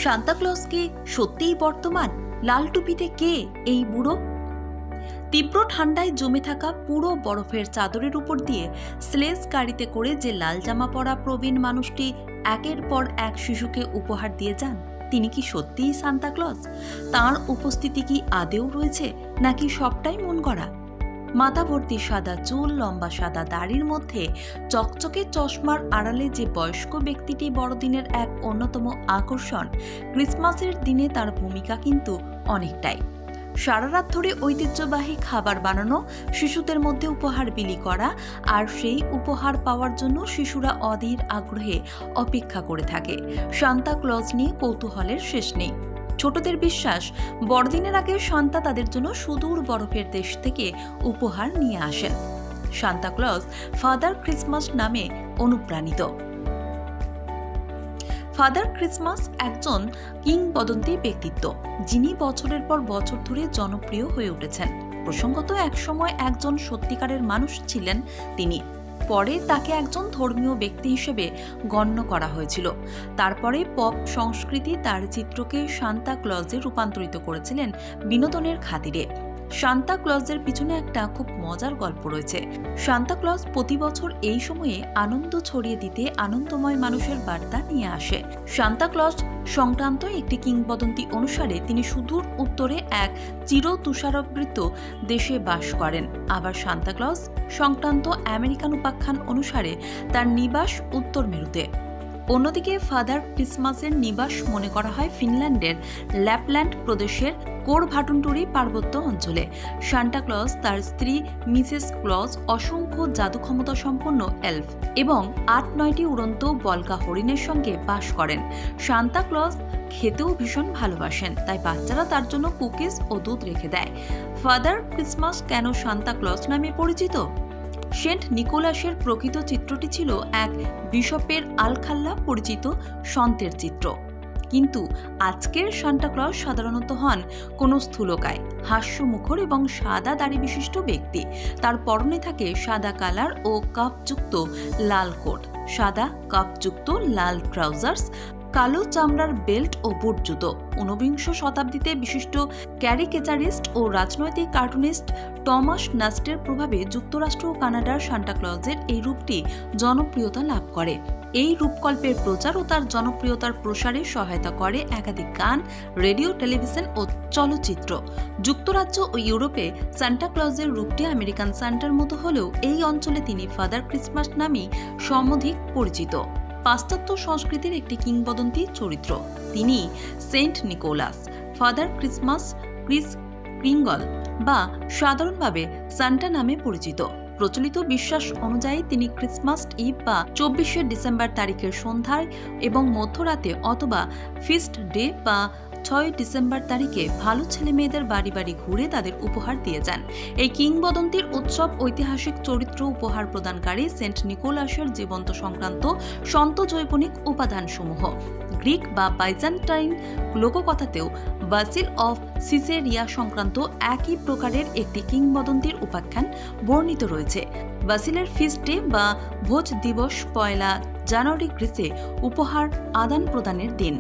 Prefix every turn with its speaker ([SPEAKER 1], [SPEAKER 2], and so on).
[SPEAKER 1] Santa Claus কি সত্যিই বর্তমান? লাল টুপিতে কে এই বুড়ো? তীব্র ঠান্ডায় জমে থাকা পুরো বরফের চাদরের উপর দিয়ে স্লেজ গাড়িতে করে যে লাল জামা পরা প্রবীণ মানুষটি একের পর এক শিশুকে উপহার দিয়ে যান, তিনি কি সত্যিই সান্তাক্লজ? তাঁর উপস্থিতি কি আদেও রয়েছে, নাকি সবটাই মন গড়া? মাথা ভর্তি সাদা চুল, লম্বা সাদা দাড়ির মধ্যে চকচকে চশমার আড়ালে যে বয়স্ক ব্যক্তিটি বড়দিনের এক অন্যতম আকর্ষণ, ক্রিসমাসের দিনে তার ভূমিকা কিন্তু অনেকটাই। সারা রাত ধরে ঐতিহ্যবাহী খাবার বানানো, শিশুদের মধ্যে উপহার বিলি করা, আর সেই উপহার পাওয়ার জন্য শিশুরা অধীর আগ্রহে অপেক্ষা করে থাকে। সান্তাক্লজ নিয়ে কৌতূহলের শেষ নেই। ছোটদের বিশ্বাস, বড়দিনের আগে সান্তা তাদের জন্য সুদূর বরফের দেশ থেকে উপহার নিয়ে আসেন। সান্তাক্লজ ফাদার ক্রিসমাস নামে অনুপ্রাণিত। ফাদার ক্রিসমাস একজন কিংবদন্তি ব্যক্তিত্ব, যিনি বছরের পর বছর ধরে জনপ্রিয় হয়ে উঠেছেন। প্রসঙ্গত একসময় একজন সত্যিকারের মানুষ ছিলেন তিনি। পরে তাকে একজন ধর্মীয় ব্যক্তি হিসেবে গণ্য করা হয়েছিল। তারপরে পপ সংস্কৃতি তার চিত্রকে সান্তাক্লজে রূপান্তরিত করেছিলেন বিনোদনের খাতিরে। সান্তাক্লজের পিছনে একটা খুব মজার গল্প রয়েছে। সান্তাক্লজ প্রতি বছর এই সময়ে আনন্দ ছড়িয়ে দিতে আনন্দময় মানুষের বার্তা নিয়ে আসে। সান্তাক্লজ সংক্রান্ত একটি কিংবদন্তি অনুসারে তিনি সুদূর উত্তরে এক চির তুষারাবৃত দেশে বাস করেন। আবার সান্তাক্লজ সংক্রান্ত আমেরিকান উপাখ্যান অনুসারে তার নিবাস উত্তর মেরুতে। অন্যদিকে ফাদার ক্রিসমাসের নিবাস মনে করা হয় ফিনল্যান্ডের ল্যাপল্যান্ড প্রদেশের কোরভাটুন্টুরি পার্বত্য অঞ্চলে। সান্তাক্লজ তার স্ত্রী মিসেস ক্লজ অসংখ্য জাদু ক্ষমতা সম্পন্ন এলফ এবং ৮-৯টি উড়ন্ত বলকা হরিণের সঙ্গে বাস করেন। সান্তাক্লজ খেতেও ভীষণ ভালোবাসেন, তাই বাচ্চারা তার জন্য কুকিজ ও দুধ রেখে দেয়। ফাদার ক্রিসমাস কেন সান্তাক্লজ নামে পরিচিত? সেন্ট নিকোলাসের প্রকৃত চিত্রটি ছিল এক বিশপের আলখাল্লা পরিচিত সন্তের চিত্র, কিন্তু আজকের সান্তাক্লজ সাধারণত হন কোনো স্থূলকায়, হাস্যমুখর এবং সাদা দাড়ি বিশিষ্ট ব্যক্তি। তার পরনে থাকে সাদা কালার ও কাপযুক্ত লাল কোট, সাদা কাপযুক্ত লাল ট্রাউজার্স, কালো চামড়ার বেল্ট ও বুট জুতো। ঊনবিংশ শতাব্দীতে বিশিষ্ট ক্যারিকেচারিস্ট ও রাজনৈতিক কার্টুনিস্ট টমাস নাস্টের প্রভাবে যুক্তরাষ্ট্র ও কানাডার সান্তাক্লজের এই রূপটি জনপ্রিয়তা লাভ করে। এই রূপকল্পের প্রচার ও তার জনপ্রিয়তার প্রসারে সহায়তা করে একাধিক গান, রেডিও, টেলিভিশন ও চলচ্চিত্র। যুক্তরাজ্য ও ইউরোপে সান্তাক্লজের রূপটি আমেরিকান সান্টার মতো হলেও এই অঞ্চলে তিনি ফাদার ক্রিসমাস নামেই সমধিক পরিচিত। পাশ্চাত্য সংস্কৃতির একটি কিংবদন্তি চরিত্র তিনি Saint Nicholas. Father Christmas, Kris Kringle বা সাধারণভাবে সান্টা নামে পরিচিত। প্রচলিত বিশ্বাস অনুযায়ী তিনি ক্রিসমাস ইভ বা ২৪শে ডিসেম্বর তারিখের সন্ধ্যায় এবং মধ্যরাতে অথবা ফিস্ট ডে বা ৬ ডিসেম্বর তারিখে ভালো ছেলে মেয়েদের বাড়ি বাড়ি ঘুরে তাদের উপহার দিয়ে যান। এই কিংবদন্তির উৎসব ঐতিহাসিক চরিত্র উপহার প্রদানকারী সেন্ট নিকোলাসের জীবন্ত সংক্রান্ত সন্ত জৈবনিক উপাদানসমূহ। গ্রিক বা বাইজান্টাইন লোককথাতেও বাসিল অফ সিসেরিয়া সংক্রান্ত একই প্রকারের একটি কিংবদন্তির উপাখ্যান বর্ণিত রয়েছে। বাসিলের ফিস্ট ডে বা ভোজ দিবস ১লা জানুয়ারি গ্রিসে উপহার আদান প্রদানের দিন।